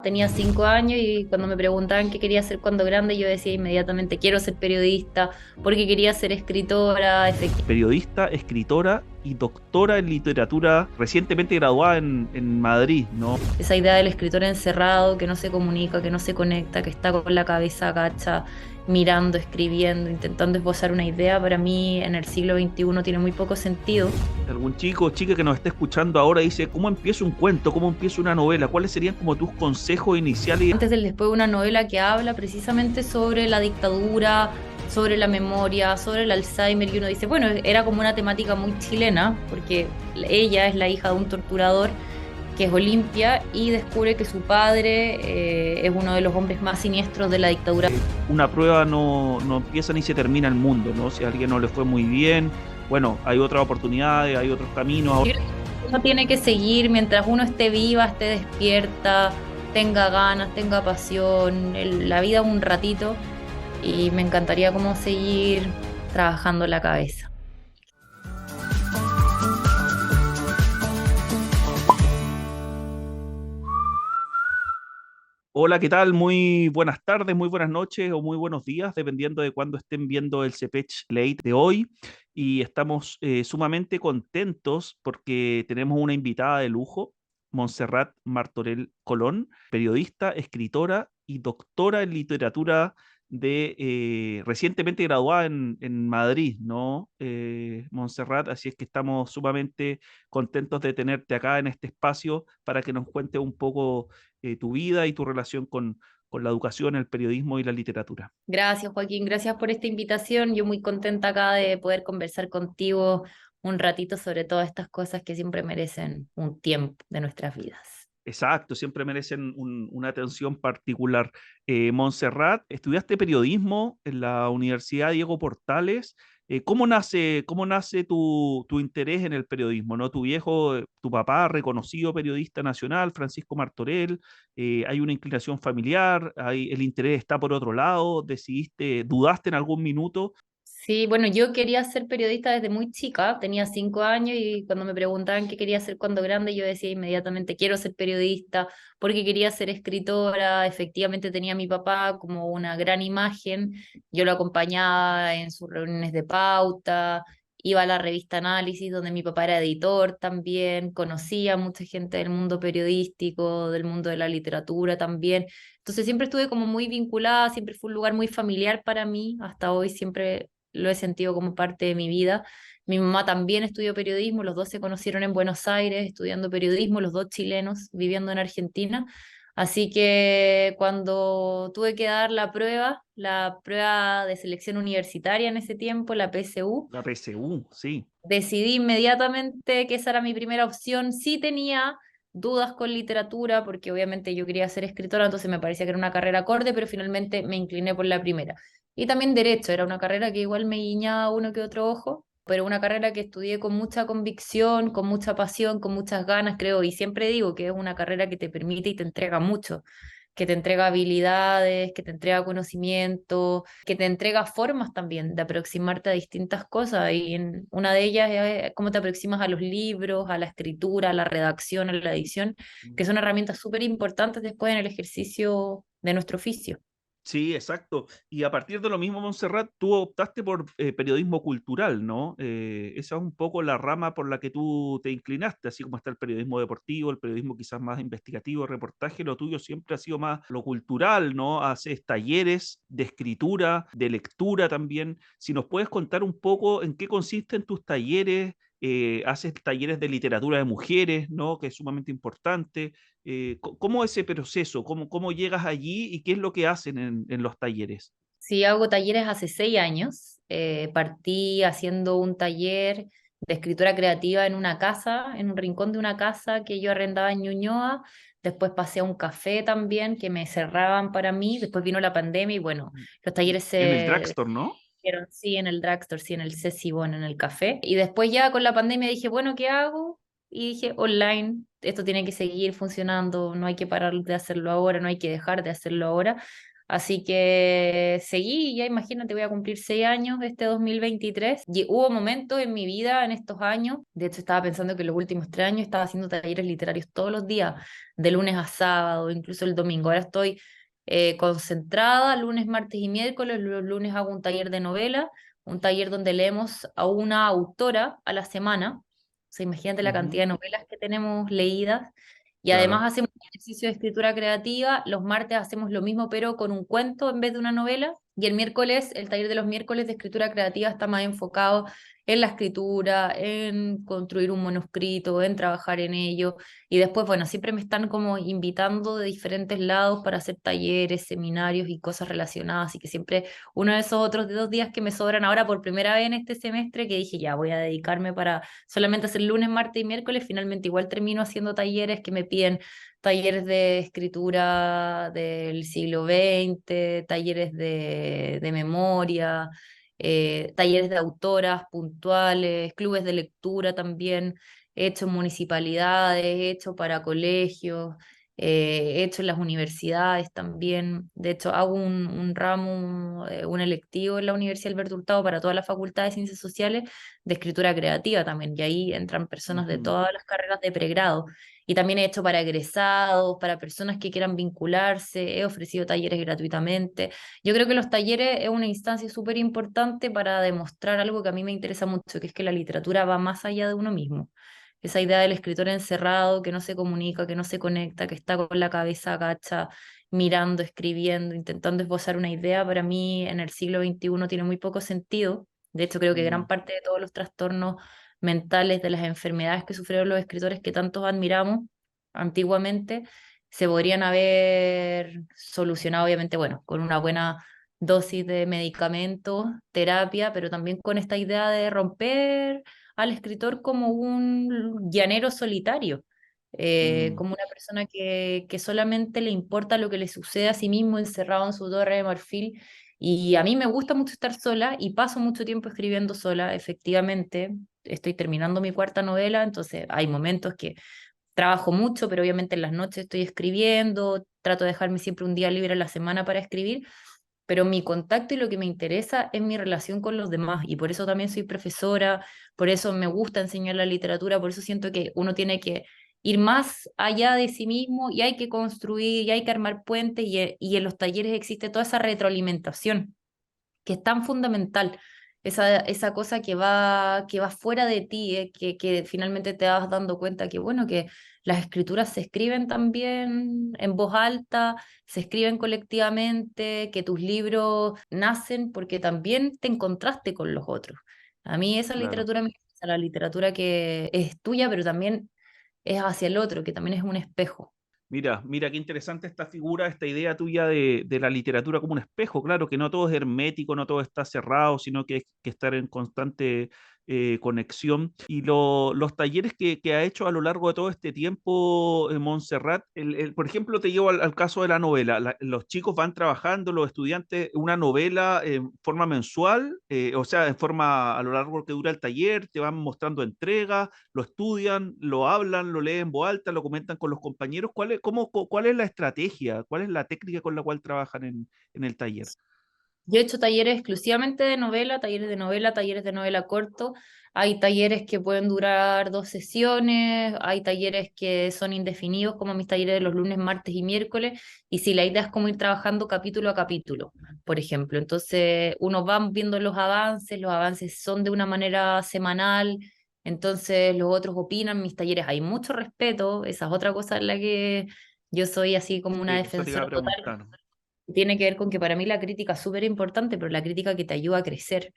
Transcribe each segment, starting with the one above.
Tenía 5 años y cuando me preguntaban qué quería hacer cuando grande, yo decía inmediatamente quiero ser periodista porque quería ser escritora, Periodista, escritora y doctora en literatura, recientemente graduada en Madrid, ¿no? esa idea del escritor encerrado, que no se comunica, que no se conecta, que está con la cabeza agacha, mirando, escribiendo, intentando esbozar una idea, para mí en el siglo XXI tiene muy poco sentido. Algún chico o chica que nos esté escuchando ahora dice, ¿cómo empiezo un cuento? ¿Cómo empiezo una novela? ¿Cuáles serían como tus consejos iniciales? Antes del después, una novela que habla precisamente sobre la dictadura, sobre la memoria, sobre el Alzheimer, y uno dice, bueno, era como una temática muy chilena, porque ella es la hija de un torturador que es Olimpia y descubre que su padre es uno de los hombres más siniestros de la dictadura. Una prueba no empieza ni se termina el mundo, ¿no? Si a alguien no le fue muy bien, bueno, hay otras oportunidades, hay otros caminos. Yo creo que uno tiene que seguir mientras uno esté viva, esté despierta, tenga ganas, tenga pasión, la vida un ratito, y me encantaría como seguir trabajando la cabeza. Hola, ¿qué tal? Muy buenas tardes, muy buenas noches o muy buenos días, dependiendo de cuándo estén viendo el CPECH Late de hoy. Y estamos sumamente contentos porque tenemos una invitada de lujo, Montserrat Martorell Colón, periodista, escritora y doctora en literatura recientemente graduada en Madrid, ¿no? Montserrat, así es que estamos sumamente contentos de tenerte acá en este espacio para que nos cuente un poco tu vida y tu relación con la educación, el periodismo y la literatura. Gracias, Joaquín, gracias por esta invitación. Yo muy contenta acá de poder conversar contigo un ratito sobre todas estas cosas que siempre merecen un tiempo de nuestras vidas. Exacto, siempre merecen una atención particular. Montserrat, estudiaste periodismo en la Universidad Diego Portales. Cómo nace tu interés en el periodismo? ¿No? Tu viejo, tu papá, reconocido periodista nacional, Francisco Martorell, hay una inclinación familiar, el interés está por otro lado, dudaste en algún minuto. Sí, bueno, yo quería ser periodista desde muy chica, tenía 5 años y cuando me preguntaban qué quería hacer cuando grande, yo decía inmediatamente quiero ser periodista porque quería ser escritora. Efectivamente tenía a mi papá como una gran imagen, yo lo acompañaba en sus reuniones de pauta, iba a la revista Análisis donde mi papá era editor también, conocía a mucha gente del mundo periodístico, del mundo de la literatura también. Entonces siempre estuve como muy vinculada, siempre fue un lugar muy familiar para mí, hasta hoy siempre lo he sentido como parte de mi vida. Mi mamá también estudió periodismo, los dos se conocieron en Buenos Aires estudiando periodismo, los dos chilenos viviendo en Argentina. Así que cuando tuve que dar la prueba de selección universitaria en ese tiempo, la PSU, La PSU, sí. decidí inmediatamente que esa era mi primera opción. Sí tenía dudas con literatura, porque obviamente yo quería ser escritora, entonces me parecía que era una carrera acorde, pero finalmente me incliné por la primera. Y también derecho, era una carrera que igual me guiñaba uno que otro ojo, pero una carrera que estudié con mucha convicción, con mucha pasión, con muchas ganas, creo, y siempre digo que es una carrera que te permite y te entrega mucho, que te entrega habilidades, que te entrega conocimiento, que te entrega formas también de aproximarte a distintas cosas. Y una de ellas es cómo te aproximas a los libros, a la escritura, a la redacción, a la edición, que son herramientas súper importantes después en el ejercicio de nuestro oficio. Sí, exacto. Y a partir de lo mismo, Montserrat, tú optaste por periodismo cultural, ¿no? Esa es un poco la rama por la que tú te inclinaste, así como está el periodismo deportivo, el periodismo quizás más investigativo, reportaje, lo tuyo siempre ha sido más lo cultural, ¿no? Haces talleres de escritura, de lectura también. Si nos puedes contar un poco en qué consisten tus talleres, haces talleres de literatura de mujeres, ¿no? Que es sumamente importante. ¿Cómo ese proceso? ¿Cómo llegas allí y qué es lo que hacen en los talleres? Sí, hago talleres hace 6 años. Partí haciendo un taller de escritura creativa en una casa, en un rincón de una casa que yo arrendaba en Ñuñoa. Después pasé a un café también que me cerraban para mí. Después vino la pandemia y bueno, los talleres En el se Dragstore, ¿no? hicieron, sí, en el drugstore, sí, en el Ceci, bueno, en el café. Y después ya con la pandemia dije, bueno, ¿qué hago? Y dije, online, esto tiene que seguir funcionando, no hay que parar de hacerlo ahora, no hay que dejar de hacerlo ahora. Así que seguí, y ya imagínate, voy a cumplir 6 años este 2023. Y hubo momentos en mi vida en estos años, de hecho estaba pensando que en los últimos 3 años estaba haciendo talleres literarios todos los días, de lunes a sábado, incluso el domingo. Ahora estoy concentrada lunes, martes y miércoles. Los lunes hago un taller de novela, un taller donde leemos a una autora a la semana. O sea, imagínate la Ujú, cantidad de novelas que tenemos leídas. Y claro. además hacemos un ejercicio de escritura creativa. Los martes hacemos lo mismo, pero con un cuento en vez de una novela. Y el miércoles, el taller de los miércoles de escritura creativa está más enfocado en la escritura, en construir un manuscrito, en trabajar en ello. Y después, bueno, siempre me están como invitando de diferentes lados para hacer talleres, seminarios y cosas relacionadas. Así que siempre uno de esos otros de 2 días que me sobran ahora por primera vez en este semestre, que dije, ya voy a dedicarme para solamente hacer lunes, martes y miércoles. Finalmente igual termino haciendo talleres que me piden, talleres de escritura del siglo XX, talleres de memoria, talleres de autoras puntuales, clubes de lectura también. He hecho en municipalidades, he hecho para colegios, he hecho en las universidades también. De hecho, hago un ramo, un electivo en la Universidad Alberto Hurtado para toda la Facultad de Ciencias Sociales de escritura creativa también. Y ahí entran personas de Ujú, todas las carreras de pregrado. Y también he hecho para egresados, para personas que quieran vincularse, he ofrecido talleres gratuitamente. Yo creo que los talleres es una instancia súper importante para demostrar algo que a mí me interesa mucho, que es que la literatura va más allá de uno mismo. Esa idea del escritor encerrado, que no se comunica, que no se conecta, que está con la cabeza agacha, mirando, escribiendo, intentando esbozar una idea, para mí en el siglo XXI tiene muy poco sentido. De hecho, creo que gran mm, parte de todos los trastornos mentales, de las enfermedades que sufrieron los escritores que tantos admiramos antiguamente, se podrían haber solucionado, obviamente, bueno, con una buena dosis de medicamentos, terapia, pero también con esta idea de romper al escritor como un llanero solitario, mm, como una persona que solamente le importa lo que le sucede a sí mismo encerrado en su torre de marfil. Y a mí me gusta mucho estar sola y paso mucho tiempo escribiendo sola, efectivamente. Estoy terminando mi cuarta novela, entonces hay momentos que trabajo mucho, pero obviamente en las noches estoy escribiendo, trato de dejarme siempre un día libre a la semana para escribir, pero mi contacto y lo que me interesa es mi relación con los demás, y por eso también soy profesora, por eso me gusta enseñar la literatura, por eso siento que uno tiene que ir más allá de sí mismo y hay que construir y hay que armar puentes, y en los talleres existe toda esa retroalimentación que es tan fundamental, esa cosa que va fuera de ti, que finalmente te vas dando cuenta que, bueno, que las escrituras se escriben también en voz alta, se escriben colectivamente, que tus libros nacen porque también te encontraste con los otros. A mí esa claro. literatura me interesa, la literatura que es tuya, pero también es hacia el otro, que también es un espejo. Mira, mira qué interesante esta figura, esta idea tuya de la literatura como un espejo. Claro que no todo es hermético, no todo está cerrado, sino que hay que estar en constante conexión. Y los talleres que ha hecho a lo largo de todo este tiempo, Montserrat, por ejemplo, te llevo al caso de la novela. Los chicos van trabajando, los estudiantes, una novela en forma mensual, o sea, en forma a lo largo que dura el taller, te van mostrando entregas, lo estudian, lo hablan, lo leen en voz alta, lo comentan con los compañeros. ¿Cuál es la estrategia? ¿Cuál es la técnica con la cual trabajan en el taller? Yo he hecho talleres exclusivamente de novela, talleres de novela, talleres de novela corto. Hay talleres que pueden durar 2 sesiones, hay talleres que son indefinidos, como mis talleres de los lunes, martes y miércoles. Y si la idea es como ir trabajando capítulo a capítulo, por ejemplo. Entonces, uno va viendo los avances son de una manera semanal, entonces los otros opinan, mis talleres hay mucho respeto, esa es otra cosa en la que yo soy así como una Sí, eso te iba a defensora total. preguntar. Tiene que ver con que para mí la crítica es súper importante, pero la crítica que te ayuda a crecer,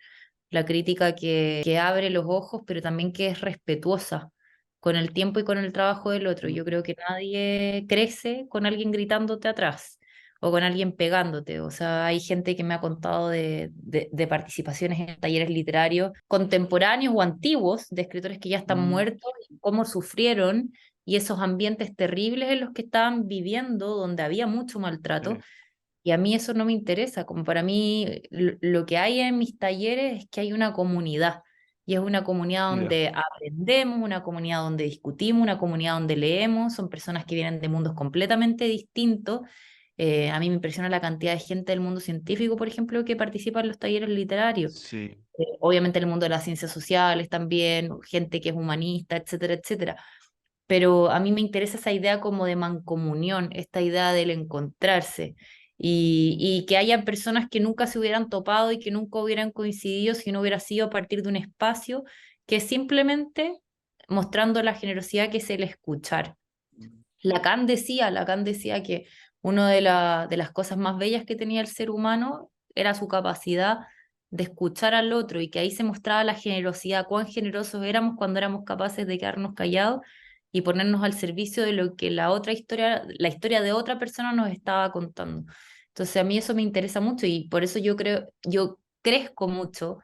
la crítica que abre los ojos, pero también que es respetuosa con el tiempo y con el trabajo del otro. Mm, Yo creo que nadie crece con alguien gritándote atrás o con alguien pegándote. O sea, hay gente que me ha contado de participaciones en talleres literarios contemporáneos o antiguos de escritores que ya están mm, muertos, y cómo sufrieron y esos ambientes terribles en los que estaban viviendo, donde había mucho maltrato. sí, Y a mí eso no me interesa, como para mí lo que hay en mis talleres es que hay una comunidad, y es una comunidad mira, donde aprendemos, una comunidad donde discutimos, una comunidad donde leemos, son personas que vienen de mundos completamente distintos, A mí me impresiona la cantidad de gente del mundo científico, por ejemplo, que participa en los talleres literarios. Sí, Obviamente en el mundo de las ciencias sociales también, gente que es humanista, etcétera, etcétera. Pero a mí me interesa esa idea como de mancomunión, esta idea del encontrarse y que haya personas que nunca se hubieran topado y que nunca hubieran coincidido si no hubiera sido a partir de un espacio que simplemente mostrando la generosidad que es el escuchar. Lacan decía que una de las cosas más bellas que tenía el ser humano era su capacidad de escuchar al otro y que ahí se mostraba la generosidad, cuán generosos éramos cuando éramos capaces de quedarnos callados y ponernos al servicio de lo que la historia de otra persona nos estaba contando. Entonces a mí eso me interesa mucho y por eso yo crezco mucho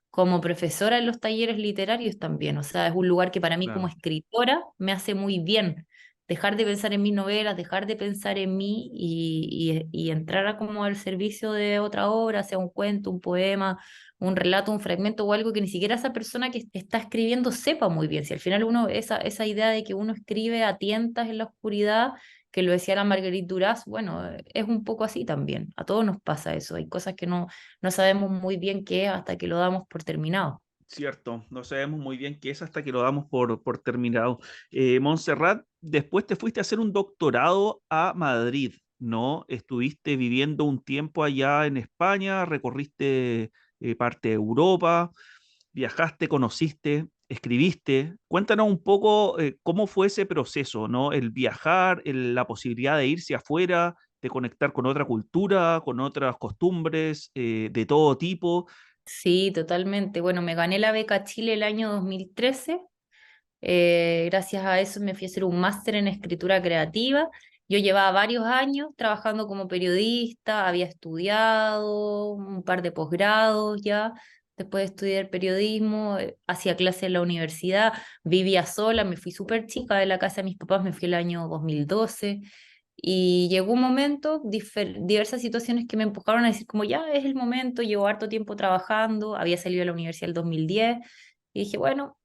como profesora en los talleres literarios también. O sea, es un lugar que para mí como claro. escritora me hace muy bien dejar de pensar en mis novelas, dejar de pensar en mí y entrar a como al servicio de otra obra, sea un cuento, un poema, un relato, un fragmento o algo que ni siquiera esa persona que está escribiendo sepa muy bien. Si al final esa idea de que uno escribe a tientas en la oscuridad, que lo decía la Marguerite Duras, bueno, es un poco así también. A todos nos pasa eso. Hay cosas que no sabemos muy bien qué es hasta que lo damos por terminado. Cierto, no sabemos muy bien qué es hasta que lo damos por terminado. Montserrat, después te fuiste a hacer un doctorado a Madrid, ¿no? Estuviste viviendo un tiempo allá en España, recorriste parte de Europa, viajaste, conociste, escribiste. Cuéntanos un poco cómo fue ese proceso, ¿no? El viajar, la posibilidad de irse afuera, de conectar con otra cultura, con otras costumbres de todo tipo. Sí, totalmente. Bueno, me gané la beca Chile el año 2013. Gracias a eso me fui a hacer un máster en escritura creativa. Yo llevaba varios años trabajando como periodista, había estudiado un par de posgrados ya. Después de estudiar periodismo, hacía clases en la universidad, vivía sola, me fui súper chica de la casa de mis papás, me fui el año 2012. Y llegó un momento, diversas situaciones que me empujaron a decir como ya es el momento, llevo harto tiempo trabajando, había salido de la universidad el 2010 y dije, bueno,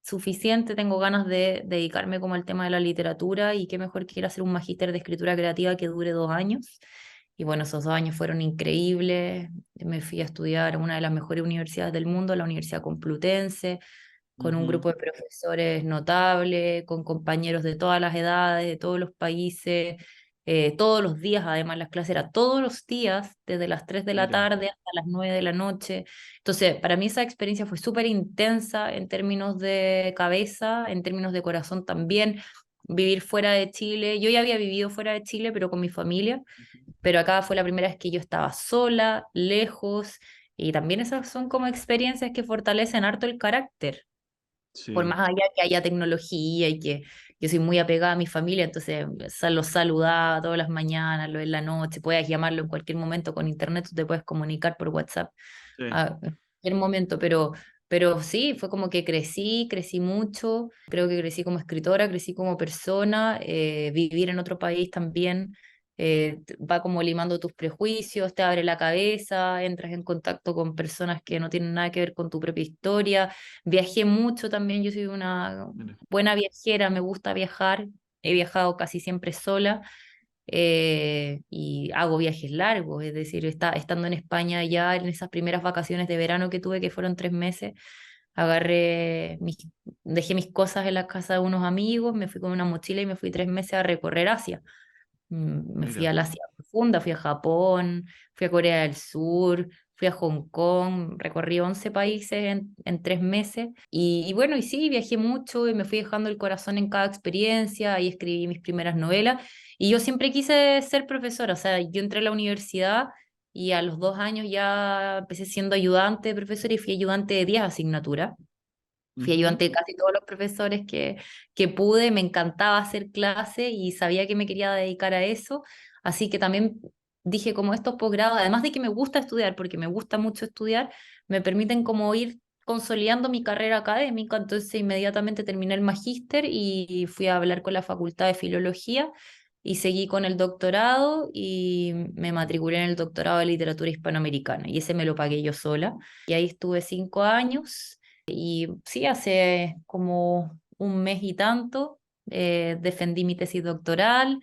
suficiente, tengo ganas de dedicarme como al tema de la literatura y qué mejor que ir a hacer un magíster de escritura creativa que dure 2 años. Y bueno, esos 2 años fueron increíbles. Me fui a estudiar en una de las mejores universidades del mundo, la Universidad Complutense, con un Ujú, grupo de profesores notable, con compañeros de todas las edades, de todos los países, todos los días, además las clases eran todos los días, desde las 3 de la mira. tarde hasta las 9 de la noche. Entonces, para mí esa experiencia fue súper intensa en términos de cabeza, en términos de corazón también. Vivir fuera de Chile, yo ya había vivido fuera de Chile, pero con mi familia, pero acá fue la primera vez que yo estaba sola, lejos, y también esas son como experiencias que fortalecen harto el carácter por Sí, más allá que haya tecnología y que yo soy muy apegada a mi familia, entonces los saludaba todas las mañanas, lo en la noche, puedes llamarlo en cualquier momento con internet, tú te puedes comunicar por WhatsApp sí, en cualquier momento, pero sí, fue como que crecí mucho, creo que crecí como escritora, crecí como persona, vivir en otro país también. Va como limando tus prejuicios, te abre la cabeza, entras en contacto con personas que no tienen nada que ver con tu propia historia. Viajé mucho también, yo soy una mira, buena viajera, me gusta viajar, he viajado casi siempre sola y hago viajes largos, es decir, estando en España ya en esas primeras vacaciones de verano que tuve, que fueron 3 meses, agarré dejé mis cosas en la casa de unos amigos, me fui con una mochila y me fui 3 meses a recorrer Asia. Me fui mira, al Asia profunda, fui a Japón, fui a Corea del Sur, fui a Hong Kong, recorrí 11 países en 3 meses y bueno, y sí, viajé mucho y me fui dejando el corazón en cada experiencia, ahí escribí mis primeras novelas y yo siempre quise ser profesora, o sea, yo entré a la universidad y a los 2 años ya empecé siendo ayudante de profesora y fui ayudante de 10 asignaturas. Fui ujú, ayudante de casi todos los profesores que pude, me encantaba hacer clase y sabía que me quería dedicar a eso, así que también dije como estos posgrados, además de que me gusta estudiar, porque me gusta mucho estudiar, me permiten como ir consolidando mi carrera académica, entonces inmediatamente terminé el magíster y fui a hablar con la Facultad de Filología y seguí con el doctorado y me matriculé en el doctorado de literatura hispanoamericana y ese me lo pagué yo sola y ahí estuve 5 años. Y sí, hace como un mes y tanto defendí mi tesis doctoral,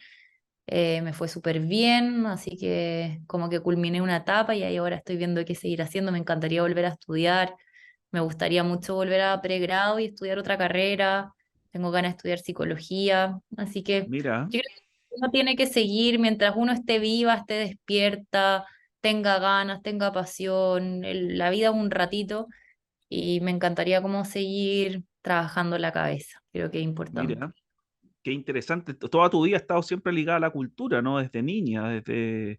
me fue súper bien, así que como que culminé una etapa y ahí ahora estoy viendo qué seguir haciendo. Me encantaría volver a estudiar, me gustaría mucho volver a pregrado y estudiar otra carrera. Tengo ganas de estudiar psicología, así que Mira, yo creo que uno tiene que seguir mientras uno esté viva, esté despierta, tenga ganas, tenga pasión. La vida es un ratito y me encantaría como seguir trabajando la cabeza. Creo que es importante. mira. Qué interesante. Toda tu vida has estado siempre ligada a la cultura, ¿no? Desde niña, desde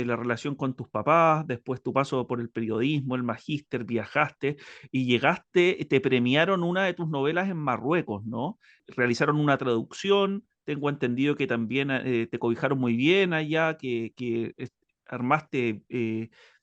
la relación con tus papás, después tu paso por el periodismo, el magíster, viajaste y llegaste, te premiaron una de tus novelas en Marruecos, ¿no? Realizaron una traducción, tengo entendido que también te cobijaron muy bien allá, que armaste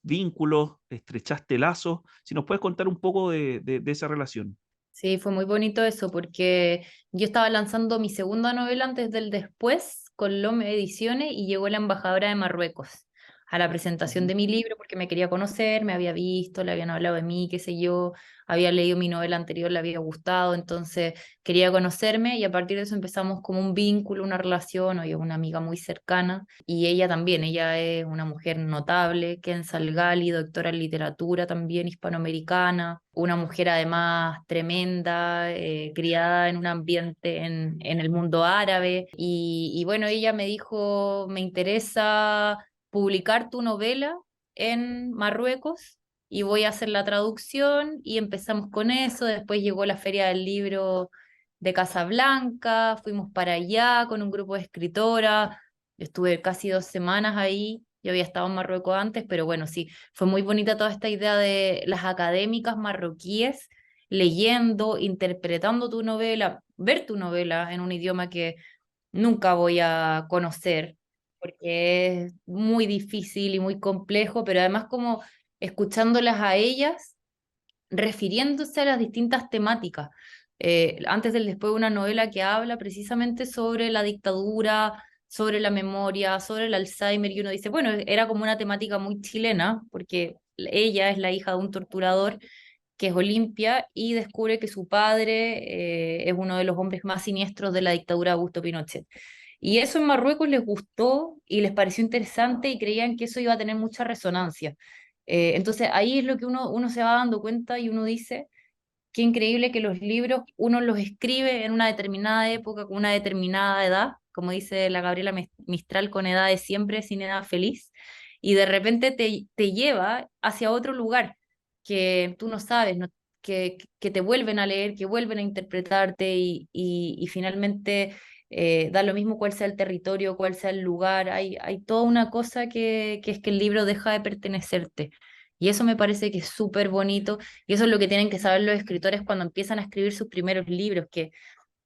vínculos, estrechaste lazos. Si nos puedes contar un poco de esa relación. Sí, fue muy bonito eso porque yo estaba lanzando mi segunda novela antes del después con Lome Ediciones y llegó la embajadora de Marruecos a la presentación Ujú. de mi libro porque me quería conocer, me había visto, le habían hablado de mí, qué sé yo, había leído mi novela anterior, le había gustado, entonces quería conocerme y a partir de eso empezamos como un vínculo, una relación, oye, una amiga muy cercana y ella también, ella es una mujer notable, Ken Salgali, doctora en literatura también hispanoamericana, una mujer además tremenda, criada en un ambiente en el mundo árabe. Y bueno, ella me dijo, me interesa publicar tu novela en Marruecos y voy a hacer la traducción y empezamos con eso. Después llegó la Feria del Libro de Casablanca, fuimos para allá con un grupo de escritoras. Estuve casi 2 semanas ahí. Yo había estado en Marruecos antes, pero bueno, sí, fue muy bonita toda esta idea de las académicas marroquíes leyendo, interpretando tu novela, ver tu novela en un idioma que nunca voy a conocer, porque es muy difícil y muy complejo, pero además como escuchándolas a ellas refiriéndose a las distintas temáticas. Antes del después, una novela que habla precisamente sobre la dictadura, sobre la memoria, sobre el Alzheimer, y uno dice, bueno, era como una temática muy chilena, porque ella es la hija de un torturador que es Olimpia y descubre que su padre es uno de los hombres más siniestros de la dictadura de Augusto Pinochet. Y eso en Marruecos les gustó y les pareció interesante y creían que eso iba a tener mucha resonancia. Entonces ahí es lo que uno se va dando cuenta y uno dice, qué increíble que los libros uno los escribe en una determinada época, con una determinada edad, como dice la Gabriela Mistral, con edad de siempre, sin edad feliz, y de repente te lleva hacia otro lugar que tú no sabes, que te vuelven a leer, que vuelven a interpretarte y finalmente da lo mismo cuál sea el territorio, cuál sea el lugar, hay toda una cosa que es que el libro deja de pertenecerte. Y eso me parece que es súper bonito y eso es lo que tienen que saber los escritores cuando empiezan a escribir sus primeros libros, que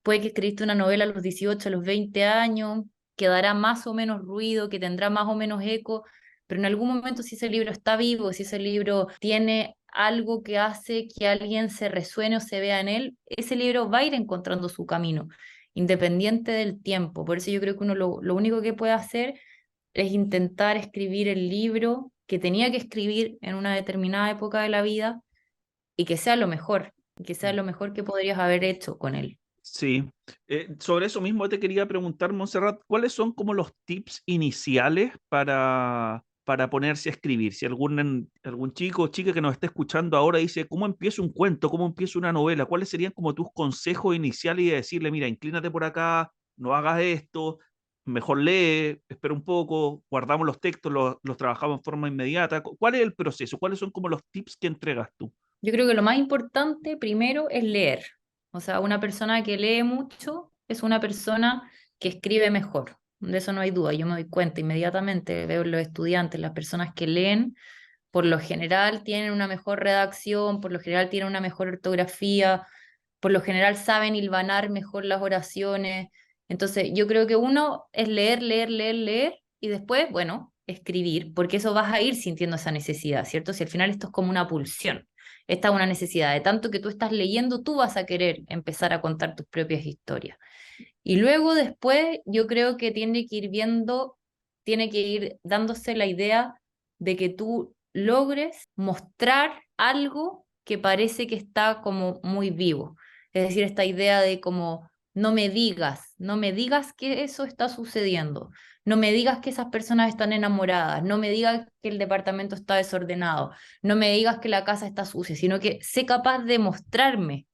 puede que escribiste una novela a los 18, a los 20 años, que dará más o menos ruido, que tendrá más o menos eco, pero en algún momento si ese libro está vivo, si ese libro tiene algo que hace que alguien se resuene o se vea en él, ese libro va a ir encontrando su camino, independiente del tiempo. Por eso yo creo que uno lo único que puede hacer es intentar escribir el libro que tenía que escribir en una determinada época de la vida y que sea lo mejor, que sea lo mejor que podrías haber hecho con él. Sí, sobre eso mismo te quería preguntar, Montserrat, ¿cuáles son como los tips iniciales para ponerse a escribir? Si algún chico o chica que nos esté escuchando ahora dice, ¿cómo empiezo un cuento? ¿Cómo empiezo una novela? ¿Cuáles serían como tus consejos iniciales y de decirle, mira, inclínate por acá, no hagas esto, mejor lee, espera un poco, guardamos los textos, los trabajamos en forma inmediata? ¿Cuál es el proceso? ¿Cuáles son como los tips que entregas tú? Yo creo que lo más importante primero es leer. O sea, una persona que lee mucho es una persona que escribe mejor. De eso no hay duda. Yo me doy cuenta inmediatamente, veo en los estudiantes, las personas que leen, por lo general tienen una mejor redacción, por lo general tienen una mejor ortografía, por lo general saben hilvanar mejor las oraciones. Entonces, yo creo que uno es leer, leer, leer, leer y después, bueno, escribir, porque eso vas a ir sintiendo esa necesidad, ¿cierto? Si al final esto es como una pulsión, esta es una necesidad, de tanto que tú estás leyendo, tú vas a querer empezar a contar tus propias historias. Y luego después yo creo que tiene que ir viendo, tiene que ir dándose la idea de que tú logres mostrar algo que parece que está como muy vivo. Es decir, esta idea de como no me digas que eso está sucediendo. No me digas que esas personas están enamoradas, no me digas que el departamento está desordenado, no me digas que la casa está sucia, sino que sé capaz de mostrarme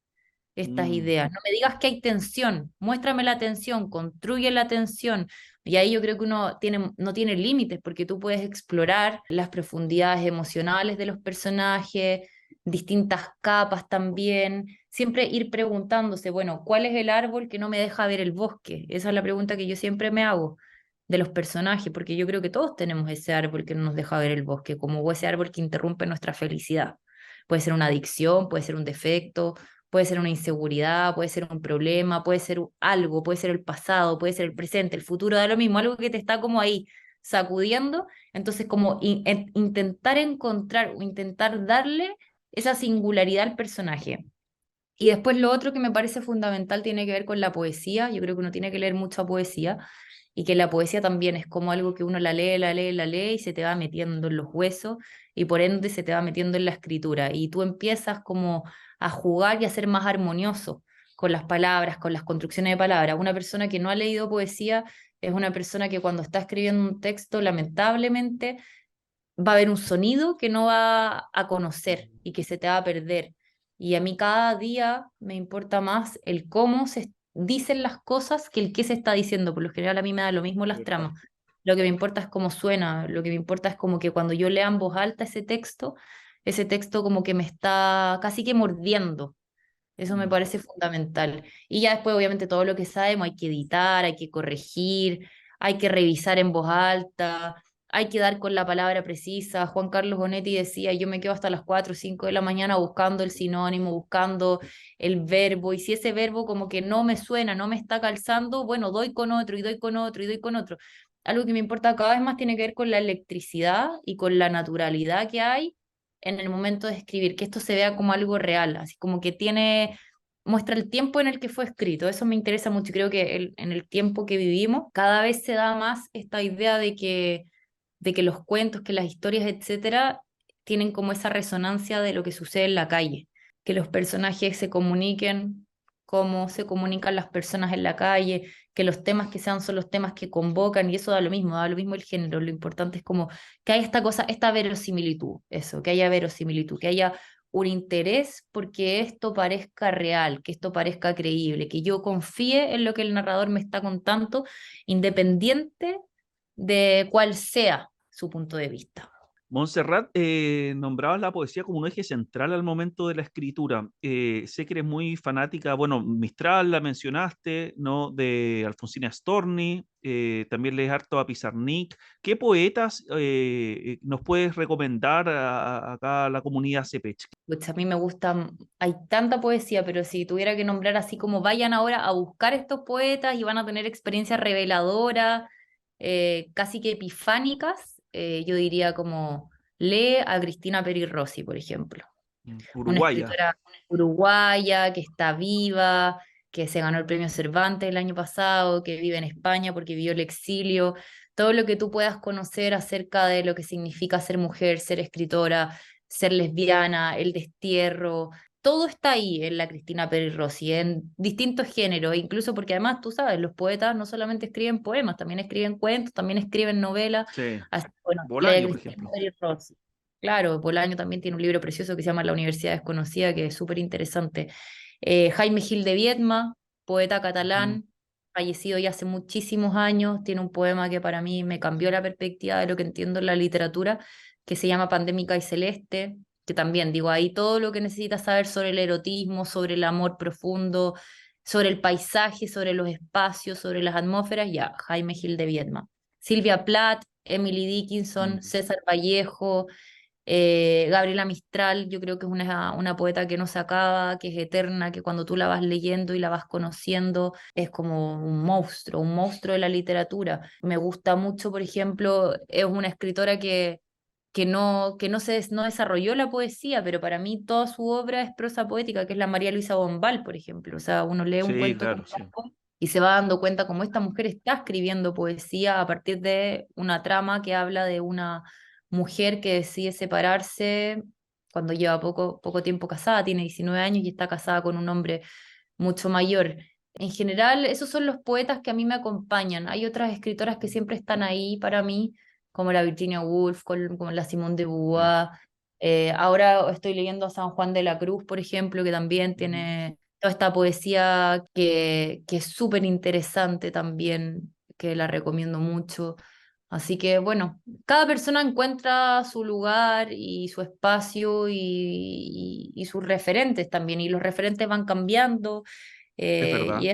estas Mm, ideas. No me digas que hay tensión, muéstrame la tensión, construye la tensión. Y ahí yo creo que uno no tiene límites porque tú puedes explorar las profundidades emocionales de los personajes, distintas capas también, siempre ir preguntándose, bueno, ¿cuál es el árbol que no me deja ver el bosque? Esa es la pregunta que yo siempre me hago de los personajes, porque yo creo que todos tenemos ese árbol que no nos deja ver el bosque, como ese árbol que interrumpe nuestra felicidad. Puede ser una adicción, puede ser un defecto, puede ser una inseguridad, puede ser un problema, puede ser algo, puede ser el pasado, puede ser el presente, el futuro, da lo mismo, algo que te está como ahí sacudiendo. Entonces, como intentar encontrar o intentar darle esa singularidad al personaje. Y después lo otro que me parece fundamental tiene que ver con la poesía. Yo creo que uno tiene que leer mucha poesía y que la poesía también es como algo que uno la lee, la lee, la lee y se te va metiendo en los huesos y por ende se te va metiendo en la escritura. Y tú empiezas como a jugar y a ser más armonioso con las palabras, con las construcciones de palabras. Una persona que no ha leído poesía es una persona que cuando está escribiendo un texto, lamentablemente, va a haber un sonido que no va a conocer y que se te va a perder. Y a mí cada día me importa más el cómo se dicen las cosas que el qué se está diciendo. Por lo general a mí me da lo mismo las ¿verdad? tramas. Lo que me importa es cómo suena, lo que me importa es como que cuando yo lea en voz alta ese texto como que me está casi que mordiendo. Eso me Mm. parece fundamental. Y ya después, obviamente, todo lo que sabemos, hay que editar, hay que corregir, hay que revisar en voz alta, hay que dar con la palabra precisa. Juan Carlos Bonetti decía, yo me quedo hasta las 4 o 5 de la mañana buscando el sinónimo, buscando el verbo, y si ese verbo como que no me suena, no me está calzando, bueno, doy con otro, y doy con otro, y doy con otro. Algo que me importa cada vez más tiene que ver con la electricidad y con la naturalidad que hay en el momento de escribir, que esto se vea como algo real, así como que muestra el tiempo en el que fue escrito. Eso me interesa mucho y creo que en el tiempo que vivimos cada vez se da más esta idea de que los cuentos, que las historias, etcétera, tienen como esa resonancia de lo que sucede en la calle, que los personajes se comuniquen cómo se comunican las personas en la calle, que los temas que sean son los temas que convocan y eso da lo mismo el género, lo importante es como que haya esta cosa, esta verosimilitud, eso, que haya verosimilitud, que haya un interés porque esto parezca real, que esto parezca creíble, que yo confíe en lo que el narrador me está contando, independiente de cuál sea su punto de vista. Montserrat, nombrabas la poesía como un eje central al momento de la escritura. Sé que eres muy fanática, bueno, Mistral la mencionaste, ¿no? De Alfonsina Storni, también lees harto a Pizarnik. ¿Qué poetas nos puedes recomendar acá a la comunidad CPECH? Pues a mí me gusta, hay tanta poesía, pero si tuviera que nombrar así como vayan ahora a buscar estos poetas y van a tener experiencias reveladoras, casi que epifánicas, yo diría como lee a Cristina Peri Rossi, por ejemplo. Una Uruguaya. escritora uruguaya que está viva, que se ganó el premio Cervantes el año pasado, que vive en España porque vivió el exilio. Todo lo que tú puedas conocer acerca de lo que significa ser mujer, ser escritora, ser lesbiana, el destierro, todo está ahí en la Cristina Peri Rossi, en distintos géneros, incluso porque además tú sabes, los poetas no solamente escriben poemas, también escriben cuentos, también escriben novelas. Sí. Así, bueno, lee a Bolaño, por Cristina ejemplo. Peri Rossi. Claro, Bolaño también tiene un libro precioso que se llama La Universidad Desconocida, que es súper interesante. Jaime Gil de Viedma, poeta Ujú. catalán, fallecido ya hace muchísimos años, tiene un poema que para mí me cambió la perspectiva de lo que entiendo en la literatura, que se llama Pandémica y Celeste, que también digo ahí todo lo que necesitas saber sobre el erotismo, sobre el amor profundo, sobre el paisaje, sobre los espacios, sobre las atmósferas, ya, Jaime Gil de Viedma. Silvia Plath, Emily Dickinson, Mm. César Vallejo, Gabriela Mistral, yo creo que es una poeta que no se acaba, que es eterna, que cuando tú la vas leyendo y la vas conociendo es como un monstruo de la literatura. Me gusta mucho, por ejemplo, es una escritora que no desarrolló la poesía, pero para mí toda su obra es prosa poética, que es la María Luisa Bombal, por ejemplo. O sea, uno lee un Sí, cuento claro, como sí. y se va dando cuenta cómo esta mujer está escribiendo poesía a partir de una trama que habla de una mujer que decide separarse cuando lleva poco tiempo casada, tiene 19 años y está casada con un hombre mucho mayor. En general, esos son los poetas que a mí me acompañan. Hay otras escritoras que siempre están ahí para mí, como la Virginia Woolf, como la Simone de Sí. Beauvoir. Ahora estoy leyendo a San Juan de la Cruz, por ejemplo, que también Ujú. tiene toda esta poesía que es súper interesante también, que la recomiendo mucho. Así que bueno, cada persona encuentra su lugar y su espacio y sus referentes también, y los referentes van cambiando. Es verdad. Y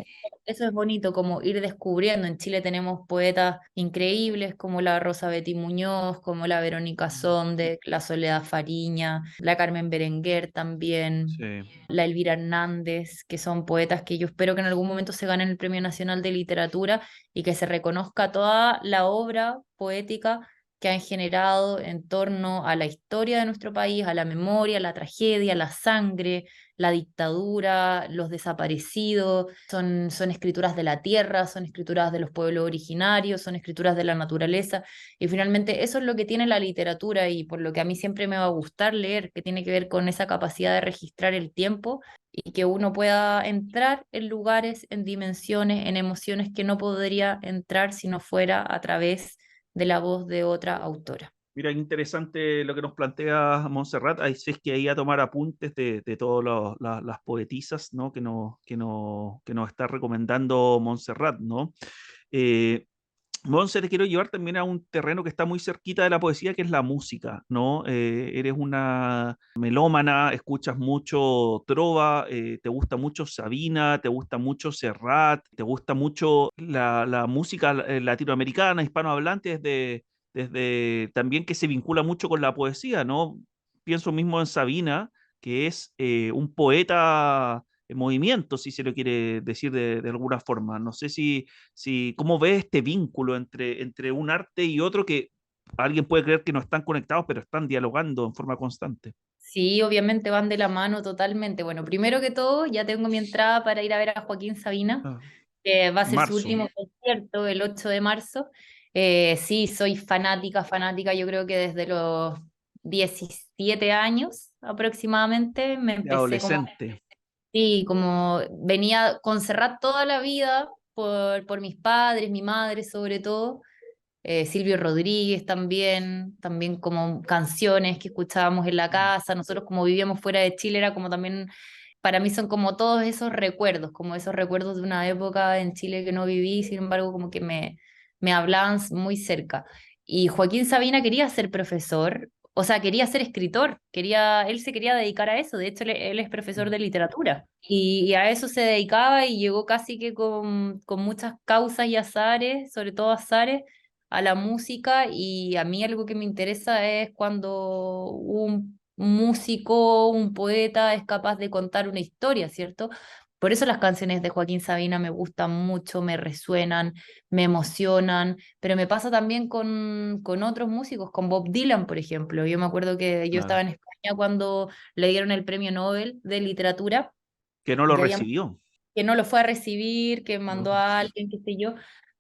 eso es bonito, como ir descubriendo. En Chile tenemos poetas increíbles como la Rosa Betty Muñoz, como la Verónica Mm. Sonde, la Soledad Fariña, la Carmen Berenguer también, Sí. la Elvira Hernández, que son poetas que yo espero que en algún momento se ganen el Premio Nacional de Literatura y que se reconozca toda la obra poética que han generado en torno a la historia de nuestro país, a la memoria, la tragedia, la sangre, la dictadura, los desaparecidos. Son escrituras de la tierra, son escrituras de los pueblos originarios, son escrituras de la naturaleza. Y finalmente eso es lo que tiene la literatura y por lo que a mí siempre me va a gustar leer, que tiene que ver con esa capacidad de registrar el tiempo y que uno pueda entrar en lugares, en dimensiones, en emociones que no podría entrar si no fuera a través de la voz de otra autora. Mira, interesante lo que nos plantea Montserrat. Ahí sí es que ahí a tomar apuntes de todas las poetisas, ¿no? Que nos está recomendando Montserrat, ¿no? Eh, Monse, te quiero llevar también a un terreno que está muy cerquita de la poesía, que es la música, ¿no? Eres una melómana, escuchas mucho trova, te gusta mucho Sabina, te gusta mucho Serrat, te gusta mucho la música latinoamericana, hispanohablante, desde también que se vincula mucho con la poesía, ¿no? Pienso mismo en Sabina, que es un poeta en movimiento, si se lo quiere decir de alguna forma. No sé si cómo ves este vínculo entre un arte y otro que alguien puede creer que no están conectados, pero están dialogando en forma constante. Sí, obviamente van de la mano totalmente. Bueno, primero que todo, ya tengo mi entrada para ir a ver a Joaquín Sabina, Ah, que va a ser su marzo. último concierto el 8 de marzo. Sí, soy fanática, fanática, yo creo que desde los 17 años aproximadamente me De empecé como, adolescente. sí, como venía con Serrat toda la vida por mis padres, mi madre sobre todo. Silvio Rodríguez también como canciones que escuchábamos en la Mm. casa. Nosotros como vivíamos fuera de Chile era como también, para mí son como todos esos recuerdos, como esos recuerdos de una época en Chile que no viví, sin embargo como que me hablaban muy cerca. Y Joaquín Sabina quería ser profesor, o sea, quería ser escritor, él se quería dedicar a eso, de hecho él es profesor Mm. de literatura. Y a eso se dedicaba y llegó casi que con muchas causas y azares, sobre todo azares, a la música y a mí algo que me interesa es cuando un músico, un poeta es capaz de contar una historia, ¿cierto? Por eso las canciones de Joaquín Sabina me gustan mucho, me resuenan, me emocionan, pero me pasa también con otros músicos, con Bob Dylan, por ejemplo. Yo me acuerdo que yo estaba Claro. en España cuando le dieron el premio Nobel de literatura Que no lo y había recibió. que no lo fue a recibir, que mandó No. a alguien, qué sé yo,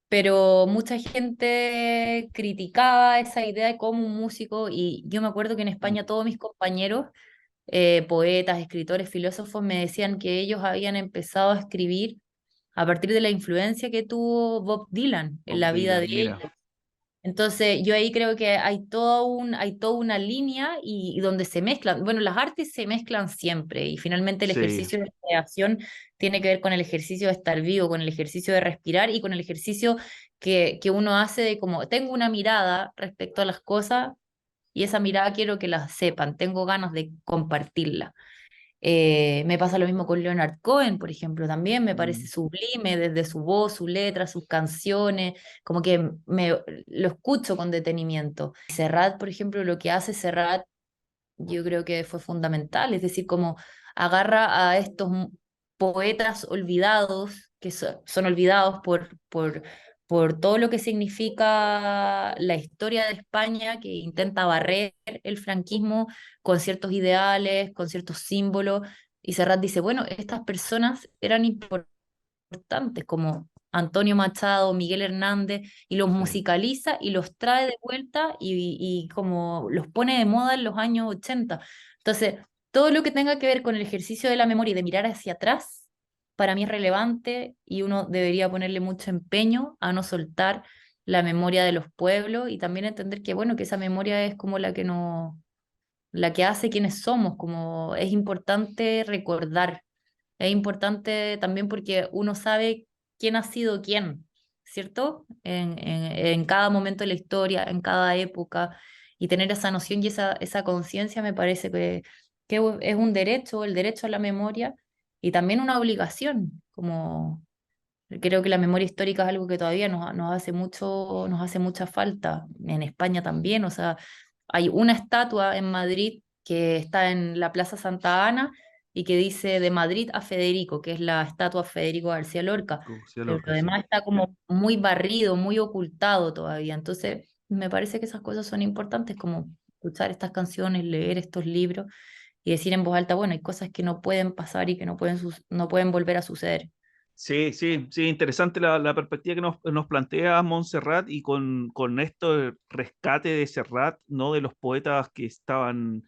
pero mucha gente criticaba esa idea de cómo un músico, y yo me acuerdo que en Mm. España todos mis compañeros, poetas, escritores, filósofos, me decían que ellos habían empezado a escribir a partir de la influencia que tuvo Bob Dylan en Bob la vida de Dylan, ellos. mira. Entonces, yo ahí creo que hay toda una línea y donde se mezclan, bueno, las artes se mezclan siempre y finalmente el Sí, ejercicio de creación tiene que ver con el ejercicio de estar vivo, con el ejercicio de respirar y con el ejercicio que uno hace de como, tengo una mirada respecto a las cosas y esa mirada quiero que la sepan, tengo ganas de compartirla. Me pasa lo mismo con Leonard Cohen, por ejemplo, también me parece mm, sublime desde su voz, su letra, sus canciones, como que lo escucho con detenimiento. Serrat, por ejemplo, lo que hace Serrat, yo creo que fue fundamental, es decir, como agarra a estos poetas olvidados, que son olvidados por todo lo que significa la historia de España, que intenta barrer el franquismo con ciertos ideales, con ciertos símbolos, y Serrat dice, bueno, estas personas eran importantes, como Antonio Machado, Miguel Hernández, y los sí. musicaliza y los trae de vuelta y como los pone de moda en los años 80. Entonces, todo lo que tenga que ver con el ejercicio de la memoria y de mirar hacia atrás, para mí es relevante y uno debería ponerle mucho empeño a no soltar la memoria de los pueblos y también entender que, bueno, que esa memoria es como la que no, la que hace quienes somos, como es importante recordar, es importante también porque uno sabe quién ha sido quién, ¿cierto? En cada momento de la historia, en cada época, y tener esa noción y esa conciencia me parece que es un derecho, el derecho a la memoria, y también una obligación, como creo que la memoria histórica es algo que todavía nos hace mucho, nos hace mucha falta, en España también, o sea, hay una estatua en Madrid que está en la Plaza Santa Ana y que dice de Madrid a Federico, que es la estatua de Federico García Lorca, García pero lo Lorca, sí. demás está como muy barrido, muy ocultado todavía. Entonces, me parece que esas cosas son importantes, como escuchar estas canciones, leer estos libros y decir en voz alta, bueno, hay cosas que no pueden pasar y que no pueden volver a suceder. Sí, sí, sí, interesante la perspectiva que nos plantea Montserrat y con esto de rescate de Serrat, ¿no? De los poetas que estaban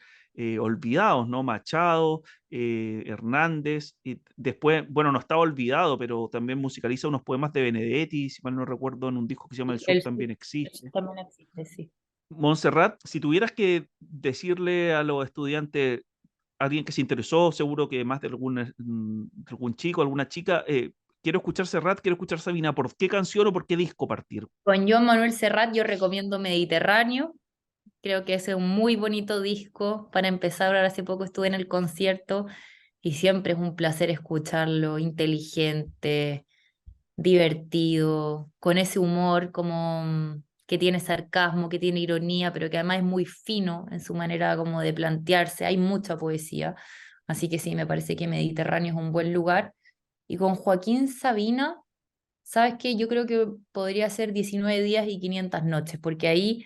olvidados, ¿no? Machado, Hernández, y después, bueno, no estaba olvidado, pero también musicaliza unos poemas de Benedetti, si mal no recuerdo, en un disco que se llama El Sur El sur también existe. también existe, sí. Montserrat, si tuvieras que decirle a los estudiantes, alguien que se interesó, seguro que más de algún chico, alguna chica, quiero escuchar Serrat, quiero escuchar Sabina, ¿por qué canción o por qué disco partir? Con Joan Manuel Serrat yo recomiendo Mediterráneo. Creo que ese es un muy bonito disco para empezar. Ahora hace poco estuve en el concierto y siempre es un placer escucharlo, inteligente, divertido, con ese humor como que tiene sarcasmo, que tiene ironía, pero que además es muy fino en su manera como de plantearse. Hay mucha poesía, así que sí, me parece que Mediterráneo es un buen lugar. Y con Joaquín Sabina, ¿sabes qué? Yo creo que podría ser 19 días y 500 noches, porque ahí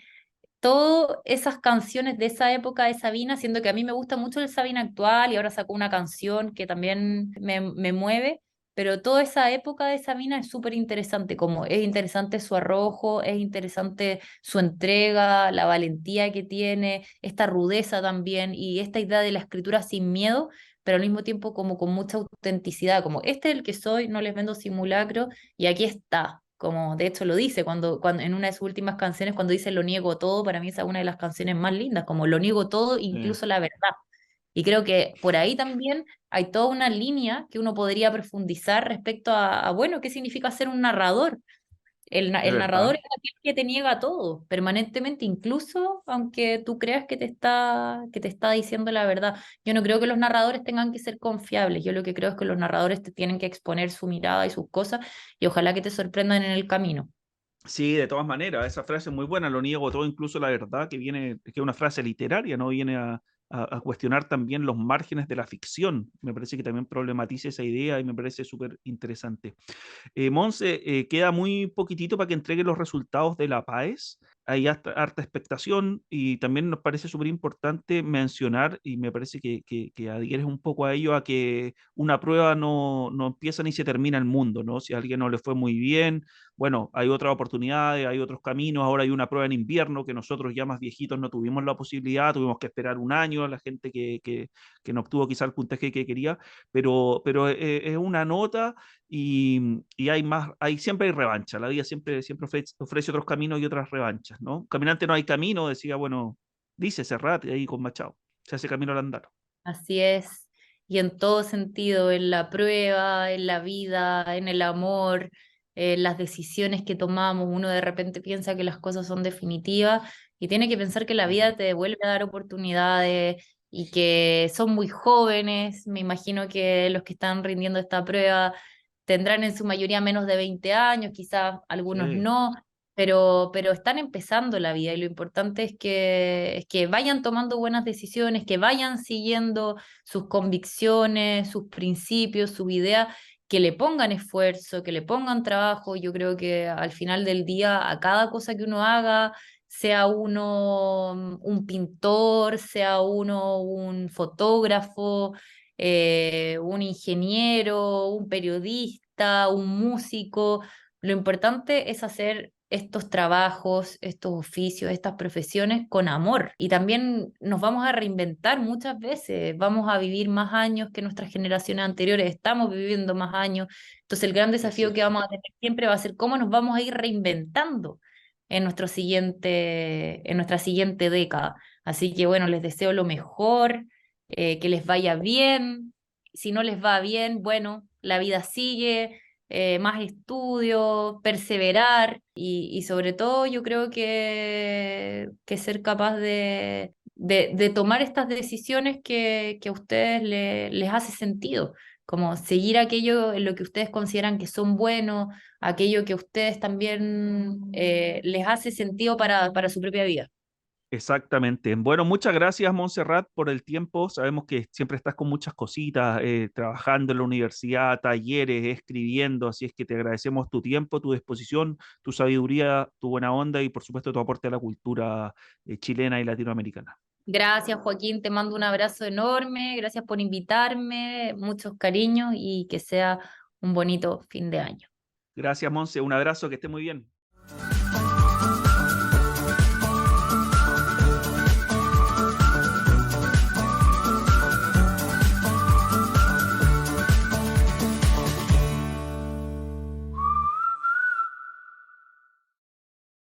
todas esas canciones de esa época de Sabina, siendo que a mí me gusta mucho el Sabina actual y ahora sacó una canción que también me mueve, pero toda esa época de Sabina es súper interesante, como es interesante su arrojo, es interesante su entrega, la valentía que tiene, esta rudeza también y esta idea de la escritura sin miedo, pero al mismo tiempo como con mucha autenticidad, como este es el que soy, no les vendo simulacro y aquí está. Como de hecho lo dice cuando en una de sus últimas canciones, cuando dice lo niego todo, para mí esa es una de las canciones más lindas, como lo niego todo, Eh, incluso la verdad. Y creo que por ahí también hay toda una línea que uno podría profundizar respecto bueno, ¿qué significa ser un narrador? es El narrador verdad. es aquel que te niega todo, permanentemente, incluso aunque tú creas que te está diciendo la verdad. Yo no creo que los narradores tengan que ser confiables. Yo lo que creo es que los narradores te tienen que exponer su mirada y sus cosas y ojalá que te sorprendan en el camino. Sí, de todas maneras, esa frase es muy buena, lo niego todo, incluso la verdad, que es una frase literaria, no viene a cuestionar también los márgenes de la ficción. Me parece que también problematiza esa idea y me parece súper interesante. Monse, queda muy poquitito para que entregue los resultados de la PAES. Hay harta expectación y también nos parece súper importante mencionar, y me parece que adhieres un poco a ello, a que una prueba no empieza ni se termina el mundo, ¿no? Si a alguien no le fue muy bien, bueno, hay otras oportunidades, hay otros caminos. Ahora hay una prueba en invierno que nosotros ya más viejitos no tuvimos la posibilidad, tuvimos que esperar un año a la gente que no obtuvo quizá el puntaje que quería, pero es una nota y hay más, siempre hay revancha. La vida siempre ofrece otros caminos y otras revanchas, ¿no? Caminante no hay camino, decía, bueno, dice Serrat ahí con Machado. Se hace camino al andar. Así es, y en todo sentido, en la prueba, en la vida, en el amor, en las decisiones que tomamos, uno de repente piensa que las cosas son definitivas y tiene que pensar que la Ujú. vida te vuelve a dar oportunidades y que son muy jóvenes. Me imagino que los que están rindiendo esta prueba tendrán en su mayoría menos de 20 años, quizás algunos Sí. no, pero están empezando la vida y lo importante es que vayan tomando buenas decisiones, que vayan siguiendo sus convicciones, sus principios, sus ideas, que le pongan esfuerzo, que le pongan trabajo. Yo creo que al final del día, a cada cosa que uno haga, sea uno un pintor, sea uno un fotógrafo, un ingeniero, un periodista, un músico, lo importante es hacer estos trabajos, estos oficios, estas profesiones con amor. Y también nos vamos a reinventar muchas veces, vamos a vivir más años que nuestras generaciones anteriores, estamos viviendo más años. Entonces el gran Es desafío que cierto. vamos a tener siempre va a ser cómo nos vamos a ir reinventando en nuestra siguiente década. Así que bueno, les deseo lo mejor, que les vaya bien. Si no les va bien, bueno, la vida sigue, más estudio, perseverar y sobre todo yo creo que ser capaz de tomar estas decisiones que a ustedes les hace sentido, como seguir aquello en lo que ustedes consideran que son buenos, aquello que a ustedes también les hace sentido para su propia vida. Exactamente. Bueno, muchas gracias, Montserrat, por el tiempo. Sabemos que siempre estás con muchas cositas, trabajando en la universidad, talleres, escribiendo, así es que te agradecemos tu tiempo, tu disposición, tu sabiduría, tu buena onda y, por supuesto, tu aporte a la cultura chilena y latinoamericana. Gracias, Joaquín, te mando un abrazo enorme, gracias por invitarme, muchos cariños y que sea un bonito fin de año. Gracias, Monse. Un abrazo, que esté muy bien.